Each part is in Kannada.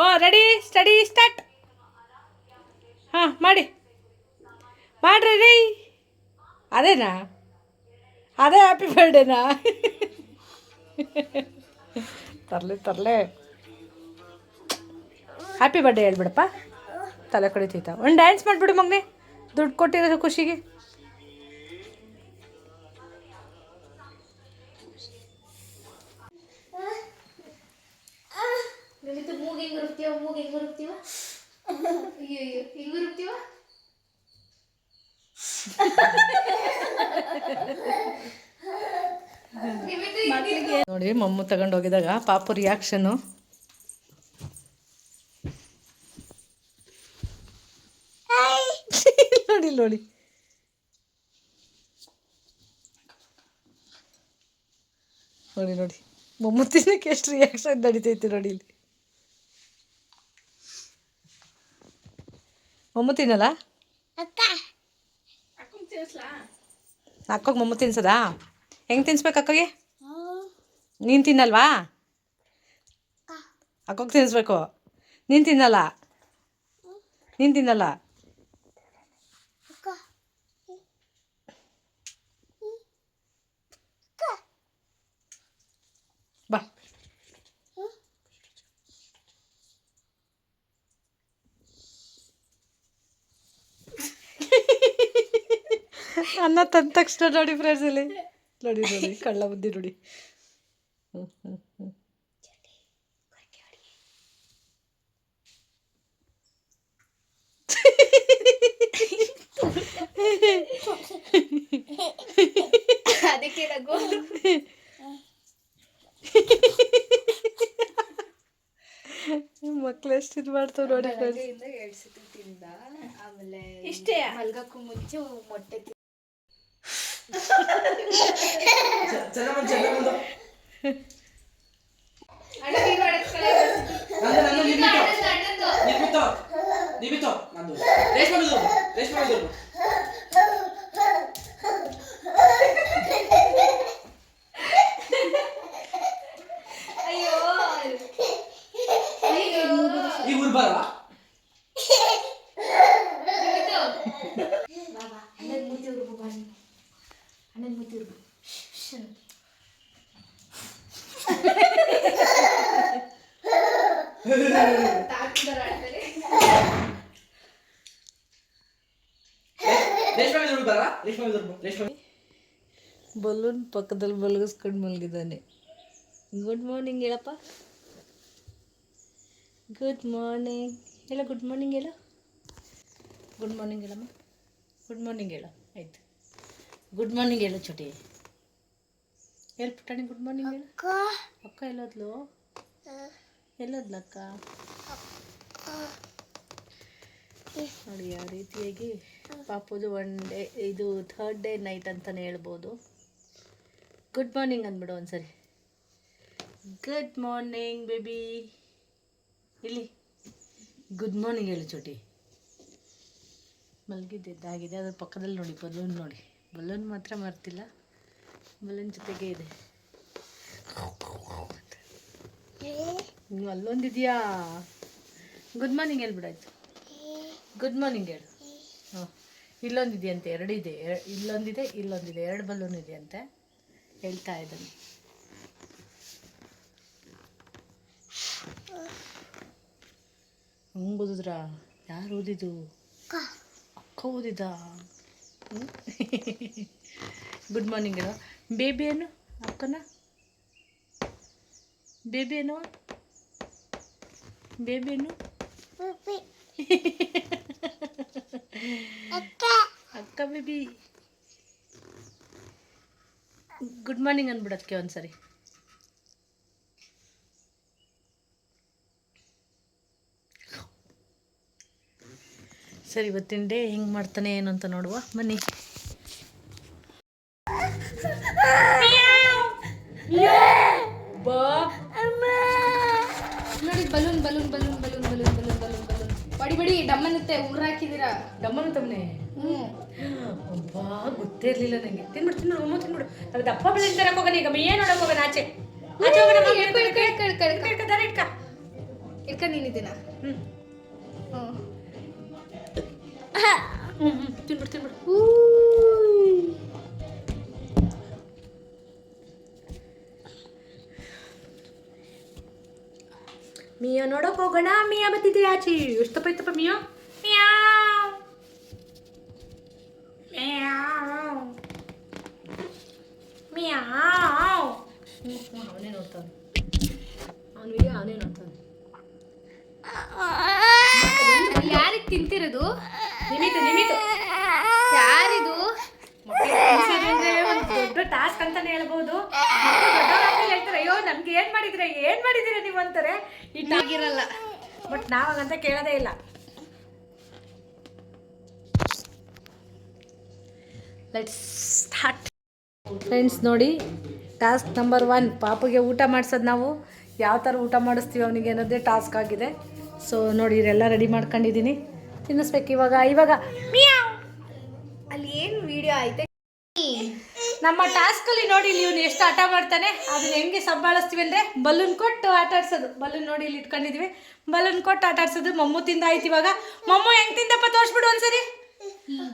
ಓ ರೆಡಿ ಸ್ಟಡಿ ಸ್ಟಾರ್ಟ್. ಹಾಂ ಮಾಡ್ರಿ ರೀ. ಅದೇನಾ? ಅದೇ ಹ್ಯಾಪಿ ಬರ್ಡೇನಾ? ತರಲೆ ಹ್ಯಾಪಿ ಬರ್ಡೇ ಹೇಳ್ಬಿಡಪ್ಪ. ತಲೆ ಕಡಿತೈತ. ಒಂದು ಡ್ಯಾನ್ಸ್ ಮಾಡಿಬಿಡು ಮಗನೇ, ದುಡ್ಡು ಕೊಟ್ಟಿರೋ ಖುಷಿಗೆ. ಮೂಗ್ ಹೆಂಗ್ ಹುರುಕ್ತೀವ ಅಯ್ಯೋ ಹಿಂಗ್ ಹುರುಕ್ತೀವ. ನೋಡಿ ಮಮ್ಮು ತಗೊಂಡು ಹೋಗಿದಾಗ ಪಾಪು ರಿಯಾಕ್ಷನು. ನೋಡಿ ನೋಡಿ ನೋಡಿ ನೋಡಿ ಮಮ್ಮು ತಿನ್ನಕ್ಕೆ ಎಷ್ಟು ರಿಯಾಕ್ಷನ್ ನಡೀತೈತಿ ನೋಡಿ ಇಲ್ಲಿ. ಮಮ್ಮು ತಿನ್ನಲ್ಲ? ಅಕ್ಕೋಗಿ ಮಮ್ಮು ತಿನ್ಸದಾ? ಹೆಂಗೆ ತಿನ್ಸ್ಬೇಕು ಅಕ್ಕಗೆ? ನೀನು ತಿನ್ನಲ್ವಾ? ಅಕ್ಕೋಗಿ ತಿನ್ನಿಸ್ಬೇಕು. ನೀನು ತಿನ್ನಲ್ಲ? ಬಾ. ಅನ್ನ ತಂದ ತಕ್ಷಣ ನೋಡಿ ಫ್ರೆಂಡ್ಸ್ ಇಲ್ಲಿ ನೋಡಿ ಕಳ್ಳ ಬುದ್ಧಿ ನೋಡಿ. ಅದಕ್ಕೆ ನಗು. ಮಕ್ಳು ಎಷ್ಟು ಇದು ಮಾಡ್ತಾವ ನೋಡಿ ಫ್ರೆಂಡ್ಸ್. 2 ಸತಿ ತಿಂದ. ಆಮೇಲೆ ಇಷ್ಟೇ ಮಲ್ಗಕ್ಕೂ ಮುಂಚೆ ಮೊಟ್ಟೆ ಬಲೂನ್ ಪಕ್ಕದಲ್ಲಿ ಮಲಗಿಸ್ಕೊಂಡು ಮಲಗಿದ್ದಾನೆ. ಗುಡ್ ಮಾರ್ನಿಂಗ್ ಹೇಳಪ್ಪ. ಗುಡ್ ಮಾರ್ನಿಂಗ್ ಹೇಳ. ಗುಡ್ ಮಾರ್ನಿಂಗ್ ಹೇಳು. ಗುಡ್ ಮಾರ್ನಿಂಗ್ ಹೇಳಮ್ಮ. ಗುಡ್ ಮಾರ್ನಿಂಗ್ ಹೇಳು. ಆಯ್ತು, ಗುಡ್ ಮಾರ್ನಿಂಗ್ ಹೇಳು ಚೋಟಿ. ಹೇಳಿ ಪುಟಾಣಿ ಗುಡ್ ಮಾರ್ನಿಂಗ್ ಹೇಳು. ಅಕ್ಕ ಎಲ್ಲೋದ್ಲು ಅಕ್ಕ? ನೋಡಿ ಯಾವ ರೀತಿಯಾಗಿ ಪಾಪುದು 1 ಡೇ, ಇದು 3rd ಡೇ ನೈಟ್ ಅಂತಲೇ ಹೇಳ್ಬೋದು. ಗುಡ್ ಮಾರ್ನಿಂಗ್ ಅಂದ್ಬಿಡು ಒಂದ್ಸರಿ. Good morning baby. ಇಲ್ಲಿ ಗುಡ್ ಮಾರ್ನಿಂಗ್ ಹೇಳು ಚೋಟಿ. ಮಲಗಿದ್ದಾಗಿದೆ. ಅದ್ರ ಪಕ್ಕದಲ್ಲಿ ನೋಡಿ ಬಲೂನ್ ನೋಡಿ. ಬಲೂನ್ ಮಾತ್ರ ಮರ್ತಿಲ್ಲ, ಬಲೂನ್ ಜೊತೆಗೆ ಇದೆ. ನೀವು ಅಲ್ಲೊಂದಿದೆಯಾ? ಗುಡ್ ಮಾರ್ನಿಂಗ್ ಹೇಳ್ಬಿಡಾಯ್ತು. ಗುಡ್ ಮಾರ್ನಿಂಗ್ ಹೇಳು. ಹಾಂ, ಇಲ್ಲೊಂದಿದೆಯಂತೆ, 2 ಇದೆ. ಇಲ್ಲೊಂದಿದೆ 2 ಬಲೂನ್ ಇದೆಯಂತೆ. ಹೇಳ್ತಾ ಇದ್ದಾನೆ. ಹಂಗೆ ಓದಿದ್ರಾ? ಯಾರು ಓದಿದ್ದು? ಅಕ್ಕ ಓದಿದ್ದ. ಗುಡ್ ಮಾರ್ನಿಂಗ್ ಹೇಳು. ಬೇಬಿ ಏನು ಅಕ್ಕನ? ಬೇಬಿ ಏನು? ಅಕ್ಕ ಬೇಬಿ. ಗುಡ್ ಮಾರ್ನಿಂಗ್ ಅಂದ್ಬಿಡೋದಕ್ಕೆ ಒಂದ್ಸರಿ. ಸರಿ, ಇವತ್ತಿನ ಡೇ ಹೆಂಗೆ ಮಾಡ್ತಾನೆ ಏನು ಅಂತ ನೋಡುವ ಬನ್ನಿ. ನೋಡಿ balloon balloon balloon balloon balloon balloon balloon balloon ಬಡಿ ಡಮ್ಮನ್ನುತ್ತೆ. ಉಂಗ್ರ ಹಾಕಿದ್ದೀರಾ? ಡಮ್ಮನು ತಮ್ಮನೆ. ಅಬ್ಬಾ, ಗೊತ್ತೇ ಇರಲಿಲ್ಲ ನನಗೆ. ತಿನ್ಬಿಡು ಅಮ್ಮ ತಿನ್ಬಿಡು. ಅದು ದಪ್ಪ ಬೆಳೆದ ತರಕ್ಕೆ ಹೋಗೋಣ. ಈಗ ಏನು ನೋಡಕ್ಕೆ ಹೋಗೋಣ? ಆಚೆ ಹೋಗೋಣ. ಇಟ್ಕ ನೀನಿದ್ದೀನ ಹ್ಞೂ ತಿನ್ಬಿಡು ತಿನ್ಬಿಡು. ಮಿಯಾ ನೋಡೋಕೆ ಹೋಗೋಣ. ಮಿಯಾ ಬತ್ತಿದೆ ಆಚಿ. ಎಷ್ಟಪ್ಪ ಇತ್ತಪ್ಪ ಮಿಯಾ. ಮ್ಯಾವ್ ಮ್ಯಾವ್ ಮ್ಯಾವ್. ಅವನೇ ನೋಡ್ತಾನೆ, ಅವನು ವಿಡಿಯೋ ಅವನೇ ನೋಡ್ತಾನೆ. ಯಾರಿಗೆ ತಿಂತಿರೋದು? ನಿಮಿತು ನಿಮಿತು. ಯಾರಿದು? ಒಂದು ದೊಡ್ಡ ಟಾಸ್ಕ್ ಅಂತಾನೆ ಹೇಳ್ಬೋದು. ದೊಡ್ಡವರಾದ್ಮೇಲೆ ಹೇಳ್ತಾರೆ, ಅಯ್ಯೋ ನಮ್ಗೆ ಏನ್ ಮಾಡಿದಿರ ನೀವು ಅಂತಾರೆ. ಇಟ್ಟಾಗಿರಲ್ಲ, ಬಟ್ ನಾವಾಗಂತ ಕೇಳೋದೇ ಇಲ್ಲ. Let's start. ಫ್ರೆಂಡ್ಸ್ ನೋಡಿ, ಟಾಸ್ಕ್ ನಂಬರ್ 1 ಪಾಪುಗೆ ಊಟ ಮಾಡಿಸೋದು. ನಾವು ಯಾವ ಥರ ಊಟ ಮಾಡಿಸ್ತೀವಿ ಅವನಿಗೆ ಅನ್ನೋದೇ ಟಾಸ್ಕ್ ಆಗಿದೆ. ಸೊ ನೋಡಿ, ಇವರೆಲ್ಲ ರೆಡಿ ಮಾಡ್ಕೊಂಡಿದ್ದೀನಿ, ತಿನ್ನಿಸ್ಬೇಕು ಇವಾಗ. ಅಲ್ಲಿ ಏನು ವಿಡಿಯೋ ಐತೆ? ನಮ್ಮ ಟಾಸ್ಕಲ್ಲಿ ನೋಡಿ, ಇಲ್ಲಿ ಇವನು ಎಷ್ಟು ಆಟ ಮಾಡ್ತಾನೆ. ಅದನ್ನ ಹೆಂಗೆ ಸಂಭಾಳಿಸ್ತೀವಿ ಅಂದರೆ ಬಲೂನ್ ಕೊಟ್ಟು ಆಟ ಆಡ್ಸೋದು. ಬಲೂನ್ ನೋಡಿ ಇಲ್ಲಿ ಇಟ್ಕೊಂಡಿದ್ದೀವಿ, ಬಲೂನ್ ಕೊಟ್ಟು ಆಟ ಆಡ್ಸೋದು. ಮಮ್ಮು ತಿಂದ ಆಯ್ತು. ಇವಾಗ ಮಮ್ಮು ಹೆಂಗೆ ತಿಂದಪ್ಪ ತೋರಿಸ್ಬಿಡು ಒಂದ್ಸರಿ.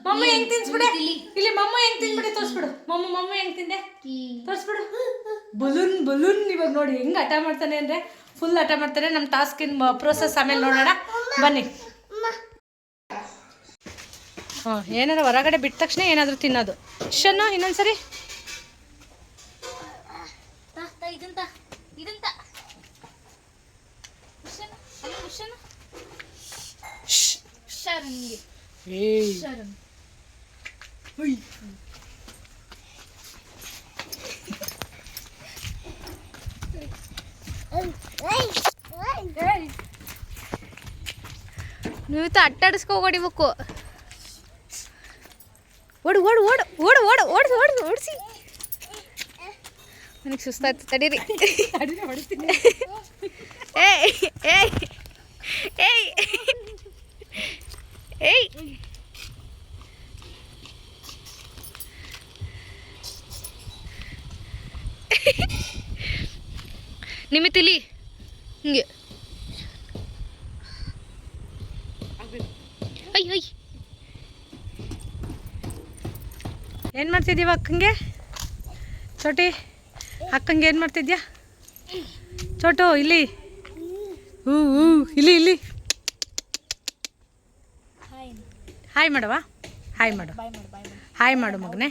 ಮಮ್ಮು ಹೆಂಗೆ ತಿನ್ಸ್ಬಿಡೆ ಇಲ್ಲಿ. ಮಮ್ಮು ಹೆಂಗೆ ತಿಂದ್ಬಿಡಿ ತೋರಿಸ್ಬಿಡು. ಮಮ್ಮು ಹೆಂಗೆ ತಿಂದೆ ತೋರಿಸ್ಬಿಡು. ಬಲೂನ್ ಇವಾಗ ನೋಡಿ ಹೆಂಗೆ ಆಟ ಮಾಡ್ತಾನೆ ಅಂದರೆ ಫುಲ್ ಆಟ ಮಾಡ್ತಾನೆ. ನಮ್ಮ ಟಾಸ್ಕಿನ ಪ್ರೋಸೆಸ್ ಆಮೇಲೆ ನೋಡೋಣ ಬನ್ನಿ. ಹಾಂ, ಏನಾದ್ರು ಹೊರಗಡೆ ಬಿಟ್ಟ ತಕ್ಷಣ ಏನಾದರೂ ತಿನ್ನೋದು. ಶನ್ನು ಇನ್ನೊಂದ್ಸರಿ. ನೀವು ಅಟ್ಟಾಡಿಸ್ಕೊ ಹೊಡಿಬೇಕು. ಓಡಿಸಿ. ನನಗೆ ಸುಸ್ತಾಯ್ತು, ತಡೀರಿ. ಏಯ್ ಏಯ್ ಏಯ್ ಏಯ್. ನಿಮಿತಿಲಿ ಹಿಂಗೆ. ಅಯ್ಯ ಏನು ಮಾಡ್ತಿದ್ದೀವ ಅಕ್ಕಂಗೆ? ಚೋಟಿ ಅಕ್ಕಂಗೆ ಏನು ಮಾಡ್ತಿದ್ಯಾ? ಚೋಟು ಇಲ್ಲಿ ಇಲ್ಲಿ ಹಾಯ್ ಮಾಡುವ. ಹಾಯ್ ಮಾಡು, ಹಾಯ್ ಮಾಡು ಮಗನೇ.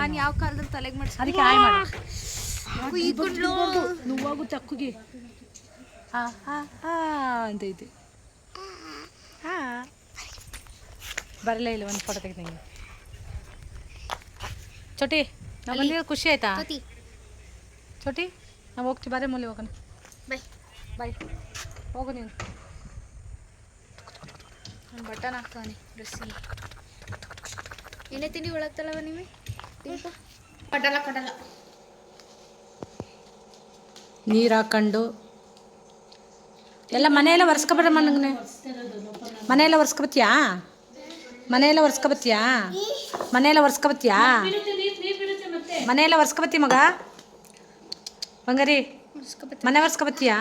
ನಾನು ಯಾವ ಕಾಲದಲ್ಲಿ ತಲೆಗೆ ಮಾಡಿಸಿ ಅದಕ್ಕೆ ಹಾಯ್ ಮಾಡು. ನೋವಾಗು ಚಕ್ಕುಗೆ ಅಂತೈತಿ. ಬರಲೇ ಇಲ್ಲ, ಒಂದು ಫೋಟೋ ತೆಗೆದಂಗೆ. ಚೋಟಿ ನಾವು ಬಂದಿರೋ ಖುಷಿ ಆಯ್ತಾ? ಚೋಟಿ ನಾವು ಹೋಗ್ತೀವಿ, ಬಾರೆ ಮೂಲೆ ಹೋಗೋಣ. ಬಾಯ್ ಹೋಗು ನೀನು. ನಾನು ಬಟನ್ ಹಾಕ್ತಾನೆ ಡ್ರೆಸ್ಸಿಗೆ. ಏನೇ ತಿಂಡಿ ಒಳಗ್ತಲ್ಲವ ನಿಮಗೆ? ಕಟ್ಟಲ್ಲ. ನೀರು ಹಾಕೊಂಡು ಎಲ್ಲ ಮನೆಯೆಲ್ಲ ಒರೆಸ್ಕೊಬರ. ಮನೆಗೆ ಮನೆಯೆಲ್ಲ ಒರೆಸ್ಕೊಬತ್ತೀಯಾ? ಮನೆಯೆಲ್ಲ ಒರೆಸ್ಕೊಬತ್ತೀಯಾ ಮನೆಯೆಲ್ಲ ಒರೆಸ್ಕೊಬತ್ತಿ ಮಗ. ಬಂಗಾರಿ ಮನೆ ಒರೆಸ್ಕೊಬತ್ತೀಯಾ?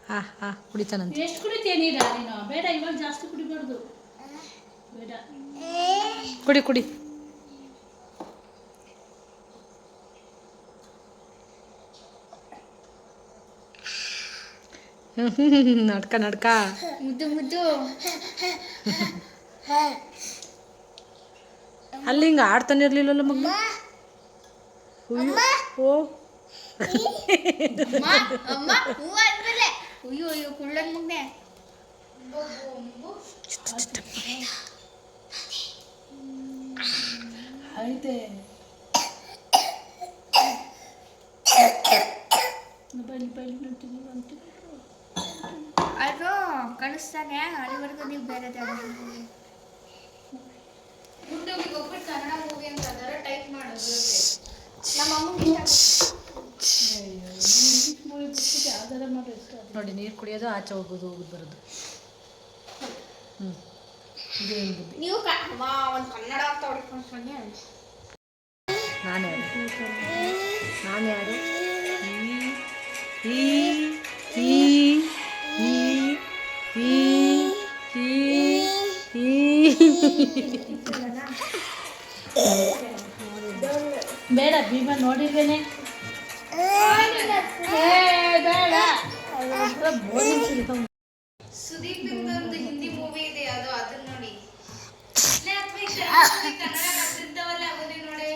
ಹಾಂ ಕುಡಿತಾನಂತೆ. ಎಷ್ಟು ಕುಡಿತೀಯ ನೀರು? ಬೇಡ, ಇವಾಗ ಜಾಸ್ತಿ ಕುಡಿಬಾರ್ದು. ಬೇಡ, ಕುಡಿ. ನಡ್ಕ ಮುದ್ದು ಅಲ್ಲಿ ಹಿಂಗೆ ಆಡ್ತಾನೆ ಇರ್ಲಿಲ್ಲಲ್ಲ ಮಗ. ಓ ಅಯ್ಯೋ ಕುಳ್ಳನ್ ಮಗ್ನೆ. ಐತೆ ಅದು ಕಳಿಸ್ತಾನೆ. ಅಲ್ಲಿವರೆಗೂ ನೀವು ಬೇರೆ ಗುಂಡೋಗಿ ಹೋಗ್ಬಿಟ್ಟು ಕನ್ನಡ ಮೂವಿ ಅಂತ ಅದರ ಟೈಪ್ ಮಾಡೋದು. ನಮ್ಮ ನೋಡಿ, ನೀರು ಕುಡಿಯೋದು, ಆಚೆ ಹೋಗೋದು ಬರೋದು. ಇದೇನು ಬುದ್ಧಿ. ನೀವು ಒಂದು ಕನ್ನಡ ಅಂತ ಹೊಡ್ಕೊಂಡು ನಾನು ಯಾರು? ಈ ಈ ಈ ಈ ಈ ಬೇಡ ಭೀಮ ನೋಡಿದ್ದೇನೆ ಬೇಡ ಸುದೀಪ್ ಒಂದು ಹಿಂದಿ ಮೂವಿ ಇದೆ ಅದು ಅದನ್ನ ನೋಡಿ ಕನ್ನಡ ಅದನ್ನೇ ನೋಡಿ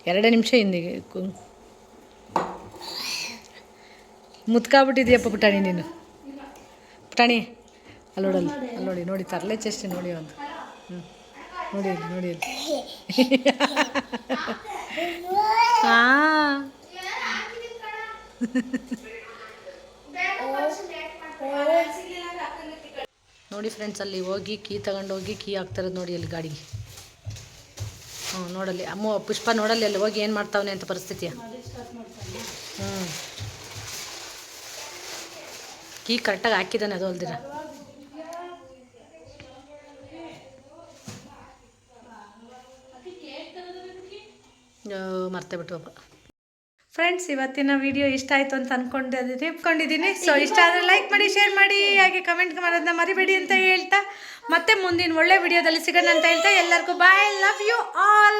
2 ನಿಮಿಷ ಹಿಂದಿಗೆ ಮುತ್ಕಾಬಿಟ್ಟಿದ್ಯಪ್ಪ ಪುಟಾಣಿ ನೀನು. ಪುಟಾಣಿ ಅಲ್ಲೋಡಲ್ಲ ಅಲ್ಲೋಡಿ ನೋಡಿ ತರಲೆ ಚೇಷ್ಟೆ ನೋಡಿ ಒಂದು. ನೋಡಿ ಅಲ್ಲಿ ನೋಡಿ ಅಲ್ಲಿ ಹಾಂ ನೋಡಿ ಫ್ರೆಂಡ್ಸ್, ಅಲ್ಲಿ ಹೋಗಿ ಕೀ ತಗೊಂಡೋಗಿ ಕೀ ಹಾಕ್ತಿರೋದು ನೋಡಿ ಅಲ್ಲಿ ಗಾಡಿಗೆ. ಹ್ಞೂ ನೋಡಲ್ಲಿ ಅಮ್ಮ ಪುಷ್ಪ ನೋಡಲ್ಲಿ ಅಲ್ಲಿ ಹೋಗಿ ಏನು ಮಾಡ್ತಾವನೆ ಅಂತ ಪರಿಸ್ಥಿತಿಯ. ಕೀ ಕರೆಕ್ಟಾಗಿ ಹಾಕಿದ್ದಾನೆ ಅದು ಅಲ್ದಿರ. ಮರ್ತೇ ಬಿಟ್ಟುವಪ್ಪ. ಫ್ರೆಂಡ್ಸ್, ಇವತ್ತಿನ ವಿಡಿಯೋ ಇಷ್ಟ ಆಯಿತು ಅಂತ ಅನ್ಕೊಂಡಿದ್ದೀನಿ. ಸೊ ಇಷ್ಟ ಆದರೆ ಲೈಕ್ ಮಾಡಿ, ಶೇರ್ ಮಾಡಿ, ಹಾಗೆ ಕಮೆಂಟ್ ಮಾಡೋದನ್ನ ಮರಿಬೇಡಿ ಅಂತ ಹೇಳ್ತಾ ಮತ್ತೆ ಮುಂದಿನ ಒಳ್ಳೆ ವಿಡಿಯೋದಲ್ಲಿ ಸಿಗೋಣ ಅಂತ ಹೇಳ್ತಾ ಎಲ್ಲರಿಗೂ ಬಾಯ್, ಲವ್ ಯು ಆಲ್.